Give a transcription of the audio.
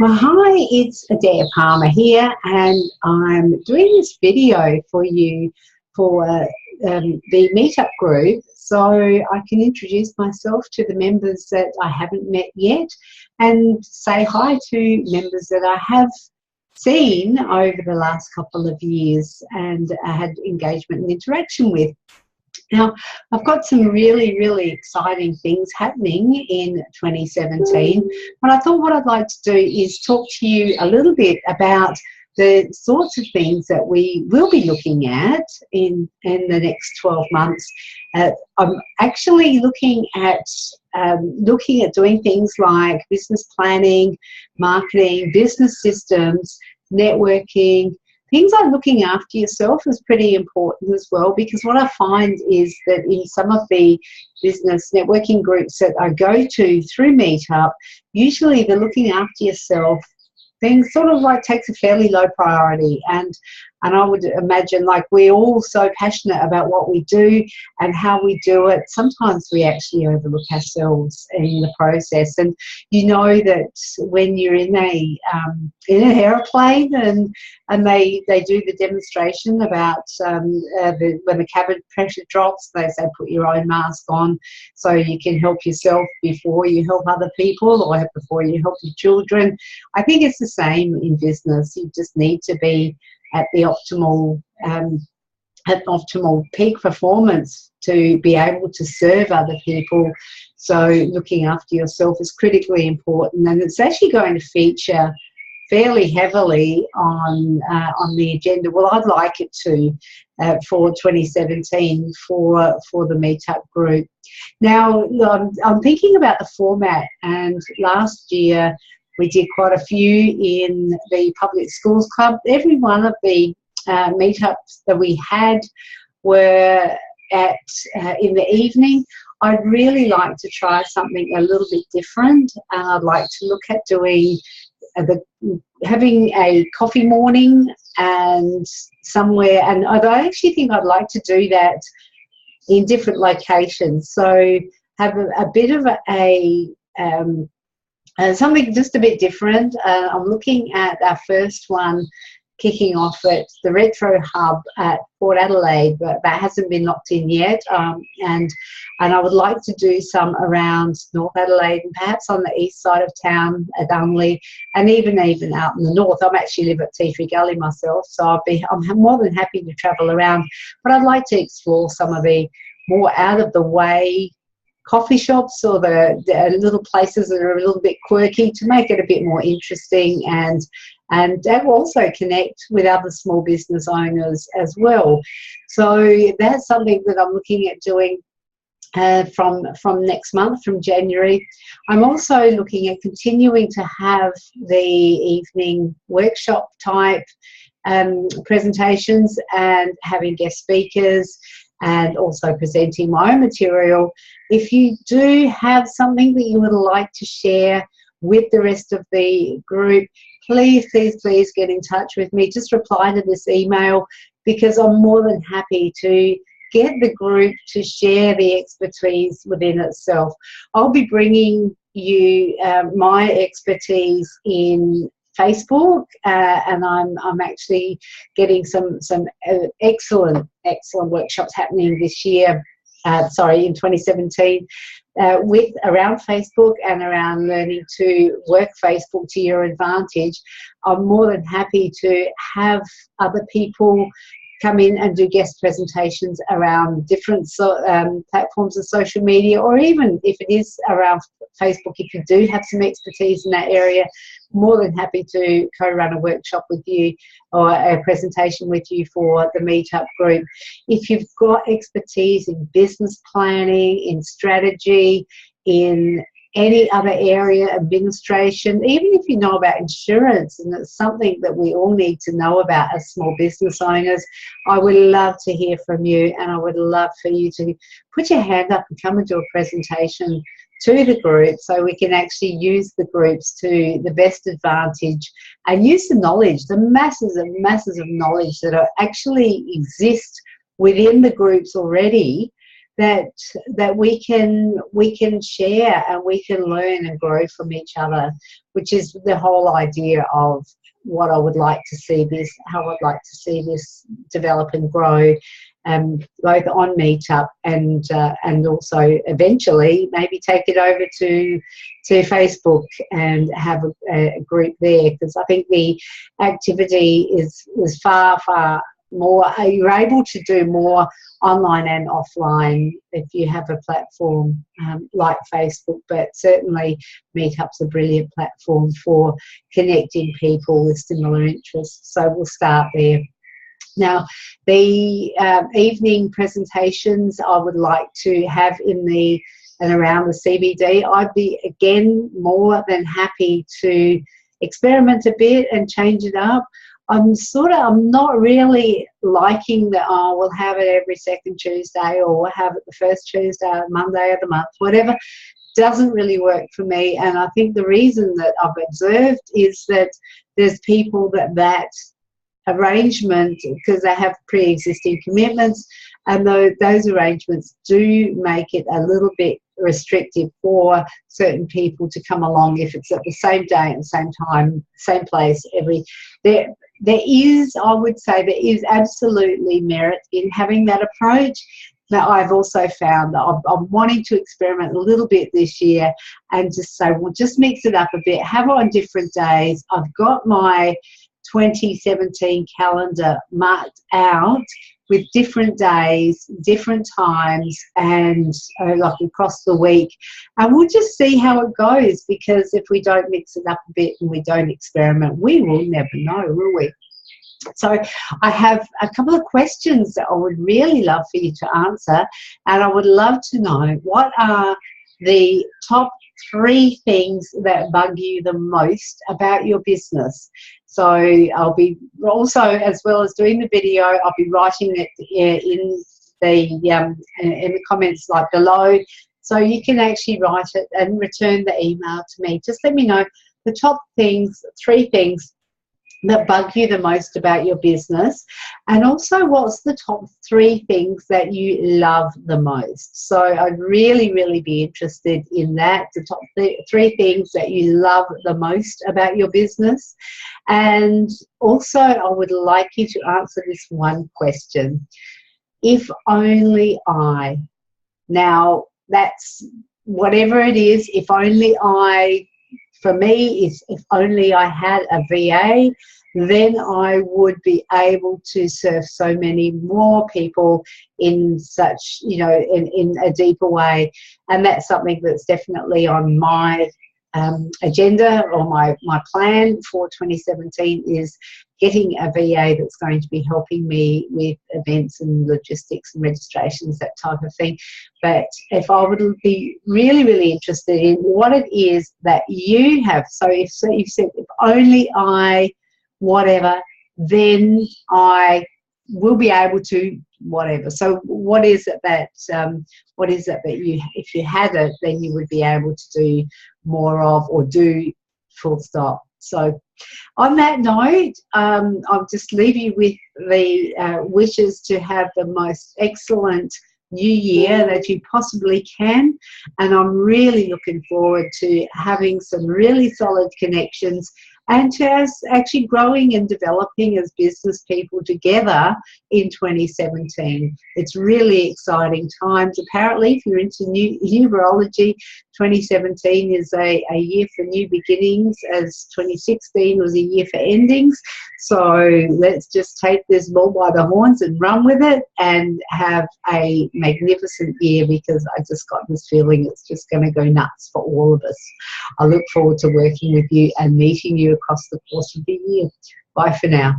Well, hi, it's Adaire Palmer here, and I'm doing this video for you for the Meetup group, so I can introduce myself to the members that I haven't met yet and say hi to members that I have seen over the last couple of years and had engagement and interaction with. Now, I've got some really exciting things happening in 2017, but I thought what I'd like to do is talk to you a little bit about the sorts of things that we will be looking at in the next 12 months. I'm actually looking at doing things like business planning, marketing, business systems, networking. Things like looking after yourself is pretty important as well, because what I find is that in some of the business networking groups that I go to through Meetup, usually the looking after yourself thing sort of like takes a fairly low priority, and I would imagine, like, we're all so passionate about what we do and how we do it, sometimes we actually overlook ourselves in the process. And you know that when you're in an aeroplane and they do the demonstration about when the cabin pressure drops, they say put your own mask on so you can help yourself before you help other people, or before you help your children. I think it's the same in business. You just need to be at the optimal peak performance to be able to serve other people. So looking after yourself is critically important, and it's actually going to feature fairly heavily on the agenda. Well, I'd like it to for 2017 for the Meetup group. Now, I'm thinking about the format, and last year we did quite a few in the Public Schools Club. Every one of the meetups that we had were in the evening. I'd really like to try something a little bit different. I'd like to look at doing having a coffee morning and somewhere, and I actually think I'd like to do that in different locations. So have a bit of something just a bit different. I'm looking at our first one kicking off at the Retro Hub at Port Adelaide, but that hasn't been locked in yet. And I would like to do some around North Adelaide and perhaps on the east side of town at Unley, and even out in the north. I actually live at Tea Tree Gully myself, so I'm more than happy to travel around. But I'd like to explore some of the more out of the way coffee shops, or the little places that are a little bit quirky, to make it a bit more interesting and also connect with other small business owners as well. So that's something that I'm looking at doing from next month, from January. I'm also looking at continuing to have the evening workshop type presentations and having guest speakers, and also presenting my own material. If you do have something that you would like to share with the rest of the group, please get in touch with me. Just reply to this email, because I'm more than happy to get the group to share the expertise within itself. I'll be bringing you my expertise in Facebook, and I'm actually getting some excellent workshops happening this year. In 2017, with around Facebook and around learning to work Facebook to your advantage. I'm more than happy to have other people come in and do guest presentations around different platforms of social media, or even if it is around Facebook, if you do have some expertise in that area, more than happy to co-run a workshop with you or a presentation with you for the Meetup group. If you've got expertise in business planning, in strategy, in any other area, administration, even if you know about insurance, and it's something that we all need to know about as small business owners, I would love to hear from you, and I would love for you to put your hand up and come and do a presentation to the group, so we can actually use the groups to the best advantage and use the knowledge, the masses of knowledge that actually exist within the groups already, that we can share and we can learn and grow from each other, which is the whole idea of what I would like to see how I'd like to see this develop and grow, both on Meetup and also eventually maybe take it over to Facebook and have a group there, because I think the activity is far more. You're able to do more online and offline if you have a platform like Facebook, but certainly Meetup's a brilliant platform for connecting people with similar interests. So we'll start there. Now, the evening presentations I would like to have in and around the CBD, I'd be again more than happy to experiment a bit and change it up. I'm not really liking that, we'll have it every second Tuesday, or we'll have it the first Tuesday or Monday of the month, whatever. Doesn't really work for me. And I think the reason that I've observed is that there's people that arrangement, because they have pre-existing commitments, and those arrangements do make it a little bit restrictive for certain people to come along if it's at the same day at the same time, same place. I would say there is absolutely merit in having that approach. Now, I've also found that I'm wanting to experiment a little bit this year and just say, well, just mix it up a bit, have it on different days. I've got my 2017 calendar marked out with different days, different times, and like across the week. And we'll just see how it goes, because if we don't mix it up a bit and we don't experiment, we will never know, will we? So I have a couple of questions that I would really love for you to answer, and I would love to know, what are the top 3 things that bug you the most about your business? So I'll be also, as well as doing the video, I'll be writing it in the comments like below, so you can actually write it and return the email to me. Just let me know the top 3 things that bug you the most about your business, and also what's the top 3 things that you love the most. So I'd really be interested in that, the top 3 things that you love the most about your business. And also I would like you to answer this one question: if only I. Now, that's whatever it is. If only I, for me, is if only I had a VA, then I would be able to serve so many more people in such, in a deeper way. And that's something that's definitely on my agenda, or my plan for 2017, is getting a VA that's going to be helping me with events and logistics and registrations, that type of thing. But if I would be really interested in what it is that you have, so if you've said, if only I whatever, then I will be able to whatever. So what is it that you, if you had it, then you would be able to do more of, or do, full stop. So on that note, I'll just leave you with the wishes to have the most excellent new year that you possibly can, and I'm really looking forward to having some really solid connections, and to us actually growing and developing as business people together in 2017. It's really exciting times. Apparently, if you're into numerology, 2017 is a year for new beginnings, as 2016 was a year for endings. So let's just take this bull by the horns and run with it and have a magnificent year, because I just got this feeling it's just going to go nuts for all of us. I look forward to working with you and meeting you across the course of the year. Bye for now.